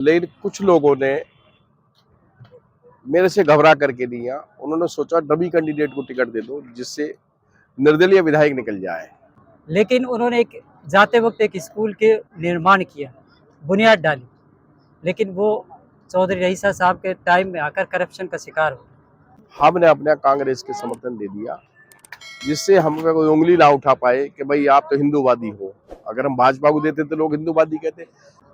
लेकिन कुछ लोगों ने मेरे से घबरा करके दिया। उन्होंने सोचा डमी कैंडिडेट को टिकट दे दो जिससे निर्दलीय विधायक निकल जाए। लेकिन उन्होंने एक जाते वक्त एक स्कूल के निर्माण किया, बुनियाद डाली, लेकिन वो चौधरी रईसा साहब के टाइम में आकर करप्शन का शिकार हो। हमने अपने कांग्रेस के समर्थन दे दिया जिससे हम पे कोई उंगली ना उठा पाए कि भाई आप तो हिंदूवादी हो। अगर हम भाजपा को देते तो लोग हिंदूवादी कहते।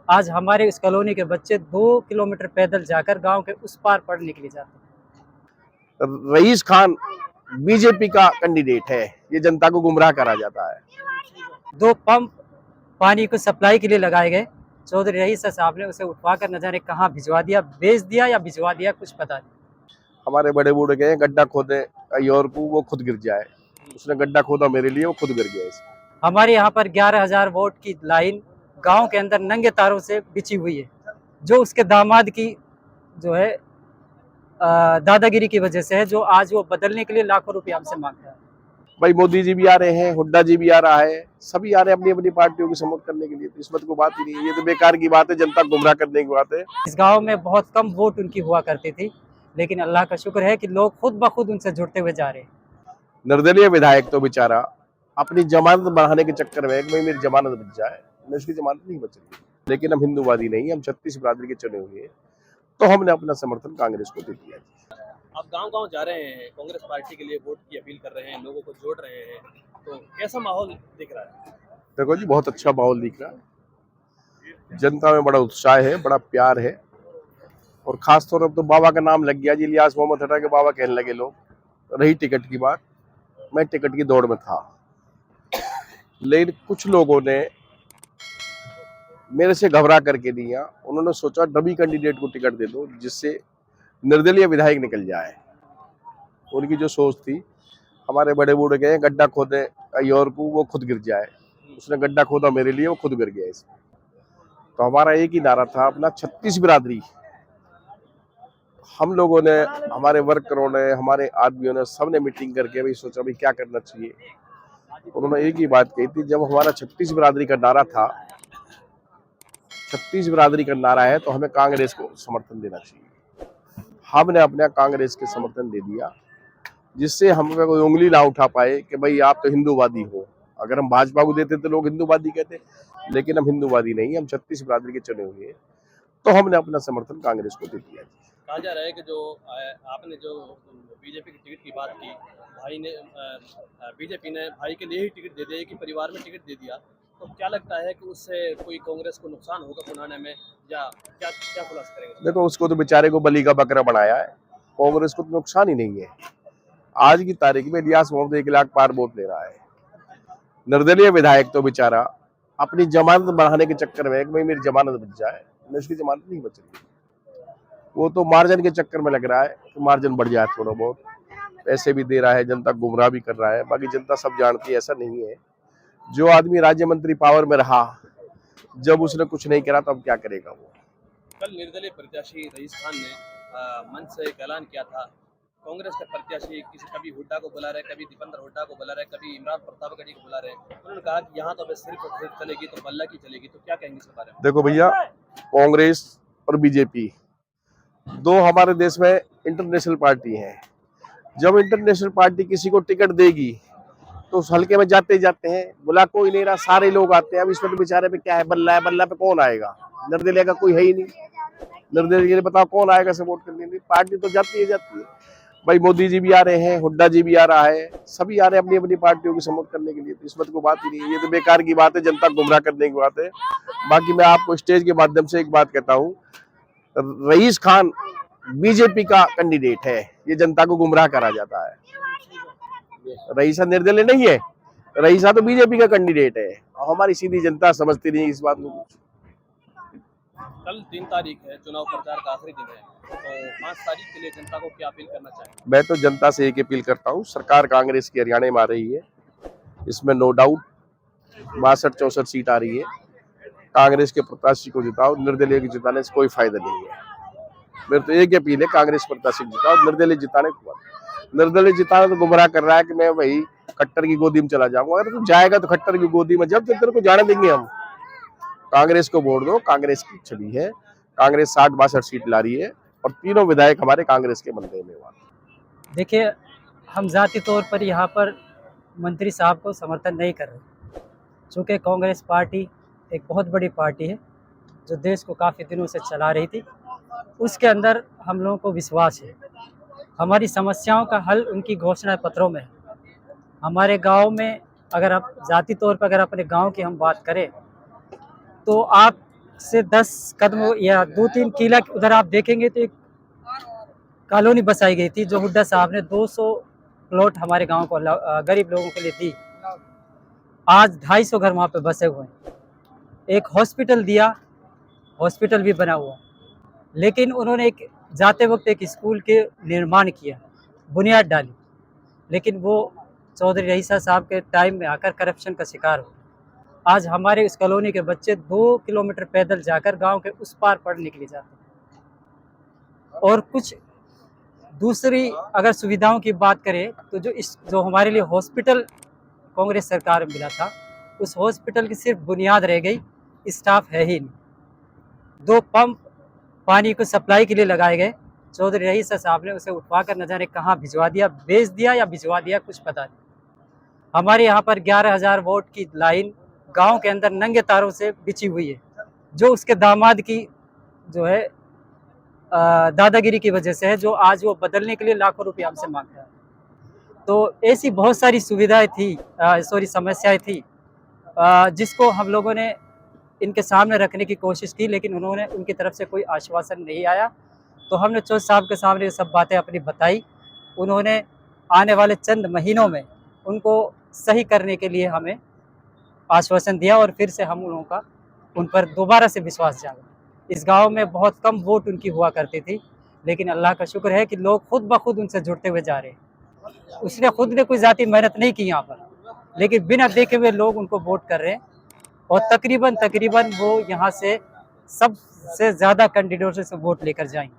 आज हमारे इस कॉलोनी के बच्चे 2 किलोमीटर पैदल जाकर गांव के उस पार पढ़ने के लिए जाते हैं। रईस खान बीजेपी का कैंडिडेट है, ये जनता को गुमराह करा जाता है। 2 पंप पानी को सप्लाई के लिए लगाए गए, चौधरी रईसा साहब ने उसे उठवाकर न जाने कहाँ भिजवा दिया, बेच दिया या भिजवा दिया, कुछ पता नहीं। हमारे बड़े बूढ़े गए गड्ढा खोदे कहीं और को, वो खुद गिर जाए। उसने गड्ढा खोदा मेरे लिए, वो खुद गिर गया। हमारे यहाँ पर 11,000 वोट की लाइन गांव के अंदर नंगे तारों से बिछी हुई है, जो उसके दामाद की जो है दादागिरी की वजह से है, जो आज वो बदलने के लिए लाखों रुपया हमसे मांगता है। भाई मोदी जी भी आ रहे हैं, हुड्डा जी भी आ रहा है, सभी आ रहे हैं अपनी अपनी पार्टियों की सपोर्ट करने के लिए। तो इसमें तो कोई बात ही नहीं है, ये तो बेकार की बात है, जनता को गुमराह करने की बात है। इस गांव में बहुत कम वोट उनकी हुआ करती थी, लेकिन अल्लाह का शुक्र है कि लोग खुद ब खुद उनसे जुड़ते हुए जा रहे हैं। निर्दलीय विधायक तो बेचारा अपनी जमानत बढ़ाने के चक्कर में कि मेरी जमानत बच जाए, उसकी जमानत नहीं बच रही। लेकिन हम हिंदूवादी नहीं, हम 36 बिरादरी के चुने हुए हैं, तो हमने अपना समर्थन कांग्रेस को दे दिया। आप गांव-गांव जा रहे हैं, कांग्रेस पार्टी के लिए वोट की अपील कर रहे हैं, लोगों को जोड़ रहे हैं, तो कैसा माहौल दिख रहा है? देखो जी, बहुत अच्छा माहौल दिख रहा है, जनता में बड़ा उत्साह है, बड़ा प्यार है। और खास तौर पर तो बाबा का नाम लग गया जी, इलियास मोहम्मद हटा के बाबा कहने लगे लोग। रही टिकट की बात, मैं टिकट की दौड़ में था, लेकिन कुछ लोगों ने मेरे से घबरा करके दिया। उन्होंने सोचा डमी कैंडिडेट को टिकट दे दो जिससे निर्दलीय विधायक निकल जाए। उनकी जो सोच थी, हमारे बड़े बूढ़े गए गड्ढा खोदे कहीं और को, वो खुद गिर जाए। उसने गड्ढा खोदा मेरे लिए, वो खुद गिर गया। इसमें तो हमारा एक ही नारा था अपना, 36 बिरादरी। हम लोगों ने, हमारे वर्करों ने, हमारे आदमियों ने, सबने मीटिंग करके भाई सोचा भाई क्या करना चाहिए। उन्होंने एक ही बात कही थी, जब हमारा 36 बिरादरी का नारा था, 36 बिरादरी का नारा है, तो हमें कांग्रेस को समर्थन देना चाहिए। हमने अपने कांग्रेस के समर्थन दे दिया जिससे हम पे कोई उंगली ना उठा पाए कि भाई आप तो हिंदूवादी हो। अगर हम भाजपा को देते तो लोग हिंदूवादी कहते, लेकिन हम हिंदूवादी नहीं, हम 36 बिरादरी के चुने हुए हैं, तो हमने अपना समर्थन कांग्रेस को दे दिया। कहा जा रहा है कि जो आपने जो बीजेपी की टिकट की बात की, भाई ने बीजेपी ने भाई के लिए ही टिकट दे दिया, कि परिवार में टिकट दे दिया, तो क्या लगता है कि उससे कोई कांग्रेस को नुकसान होगा चुनाने में, या क्या क्या खुलासा करेंगे? देखो, उसको तो बेचारे को बली का बकरा बनाया है, कांग्रेस को तो नुकसान ही नहीं है। आज की तारीख में इलियास मोहम्मद 1 लाख पार वोट ले रहा है। निर्दलीय विधायक तो बेचारा अपनी जमानत बढ़ाने के चक्कर में कि भाई मेरी जमानत बच जाए, उसकी जमानत नहीं बच रही। वो तो मार्जिन के चक्कर में लग रहा है कि मार्जिन बढ़ जाए थोड़ा बहुत, पैसे भी दे रहा है, जनता गुमराह भी कर रहा है। बाकी जनता सब जानती है, ऐसा नहीं है। जो आदमी राज्य मंत्री पावर में रहा, जब उसने कुछ नहीं करा, तब क्या करेगा वो। कल निर्दलीय प्रत्याशी रईस खान ने मंच से एक ऐलान किया था, कांग्रेस के प्रत्याशी कभी हुड्डा को बुला रहे, कभी दीपेंद्र हुड्डा को बुला रहे, कभी इमरान प्रतापगढ़ी को बुला रहे। उन्होंने कहा कि यहाँ तो अब सिर्फ चलेगी तो बल्ला की चलेगी, तो क्या कहेंगे इस बारे में? देखो भैया, कांग्रेस और बीजेपी दो हमारे देश में इंटरनेशनल पार्टी है। जब इंटरनेशनल पार्टी किसी को टिकट देगी तो उस हल्के में जाते जाते हैं, बुला कोई नहीं रहा, सारे लोग आते हैं। अब इसमें तो बेचारे पे क्या है, बल्ला है, बल्ला पे कौन आएगा? निर्दलीय का कोई है ही नहीं। निर्दलीय के लिए बताओ कौन आएगा सपोर्ट करने के लिए? पार्टी तो जाती है। भाई मोदी जी भी आ रहे हैं, हुड्डा जी भी आ रहा है, सभी आ रहे हैं अपनी अपनी पार्टियों की सपोर्ट करने के लिए। तो इसमें तो कोई बात ही नहीं है, ये तो बेकार की बात है, जनता को गुमराह करने की बात है। बाकी मैं आपको स्टेज के माध्यम से एक बात कहता हूँ, रईस खान बीजेपी का कैंडिडेट है, ये जनता को गुमराह करा जाता है। रईसा निर्दलीय नहीं है, रईसा तो बीजेपी का कैंडिडेट है। हमारी सीधी जनता समझती नहीं इस बात को। कल 3 तारीख है, चुनाव प्रचार का आखिरी दिन है, तो 5 तारीख के लिए जनता को क्या अपील करना चाहिए? मैं तो जनता से एक अपील करता हूँ, सरकार कांग्रेस की हरियाणा में आ रही है, इसमें नो डाउट 62-64 सीट आ रही है। कांग्रेस के प्रत्याशी को जिताओ, निर्दलीय को जिताने से कोई फायदा नहीं है। मेरे तो एक अपील है, कांग्रेस प्रत्याशी को जिताओ, निर्दलीय जिताने को मत। निर्दलीय जिताने तो गुमराह कर रहा है कि मैं वही खट्टर की गोदी में चला जाऊंगा। अगर तू जाएगा तो खट्टर की गोदी में, जब तक तेरे को जाने देंगे हम। कांग्रेस को वोट दो, कांग्रेस की छवि है, कांग्रेस 60-62 सीट ला रही है और तीनों विधायक हमारे कांग्रेस के बनते हैं। देखिए, हम ज़ाती तौर पर यहाँ पर मंत्री साहब को समर्थन नहीं कर रहे, चूँकि कांग्रेस पार्टी एक बहुत बड़ी पार्टी है जो देश को काफ़ी दिनों से चला रही थी। उसके अंदर हम लोगों को विश्वास है, हमारी समस्याओं का हल उनकी घोषणा पत्रों में है। हमारे गांव में अगर आप ज़ाती तौर पर अगर अपने गांव की हम बात करें तो आप से 10 कदम या 2-3 किला उधर आप देखेंगे तो एक कॉलोनी बसाई गई थी जो हुड्डा साहब ने 200 प्लॉट हमारे गांव को गरीब लोगों के लिए दी। आज 250 घर वहाँ पे बसे हुए हैं। एक हॉस्पिटल दिया, हॉस्पिटल भी बना हुआ, लेकिन उन्होंने एक जाते वक्त एक स्कूल के निर्माण किया, बुनियाद डाली, लेकिन वो चौधरी रईसा साहब के टाइम में आकर करप्शन का शिकार हो। आज हमारे इस कॉलोनी के बच्चे 2 किलोमीटर पैदल जाकर गांव के उस पार पढ़ने के लिए जाते हैं। और कुछ दूसरी अगर सुविधाओं की बात करें तो जो हमारे लिए हॉस्पिटल कांग्रेस सरकार में मिला था, उस हॉस्पिटल की सिर्फ बुनियाद रह गई, स्टाफ है ही नहीं। 2 पंप पानी को सप्लाई के लिए लगाए गए, चौधरी रईसा साहब ने उसे उठवा कर न जाने कहाँ भिजवा दिया, बेच दिया या भिजवा दिया, कुछ पता नहीं। हमारे यहाँ पर 11,000 वोट की लाइन गांव के अंदर नंगे तारों से बिछी हुई है, जो उसके दामाद की जो है दादागिरी की वजह से है, जो आज वो बदलने के लिए लाखों रुपए हमसे मांगता है। तो ऐसी बहुत सारी सुविधाएं थी, समस्याएं थी, जिसको हम लोगों ने इनके सामने रखने की कोशिश की, लेकिन उन्होंने उनकी तरफ से कोई आश्वासन नहीं आया। तो हमने चौधरी साहब के सामने ये सब बातें अपनी बताई। उन्होंने आने वाले चंद महीनों में उनको सही करने के लिए हमें आश्वासन दिया और फिर से हम लोगों का उन पर दोबारा से विश्वास जागा। इस गांव में बहुत कम वोट उनकी हुआ करती थी, लेकिन अल्लाह का शुक्र है कि लोग खुद ब खुद उनसे जुड़ते हुए जा रहे हैं। उसने खुद ने कोई ज़ाती मेहनत नहीं की यहाँ पर, लेकिन बिना देखे हुए लोग उनको वोट कर रहे हैं और तकरीबन वो यहाँ से सबसे ज़्यादा कैंडिडेट्स से वोट लेकर जाएंगे।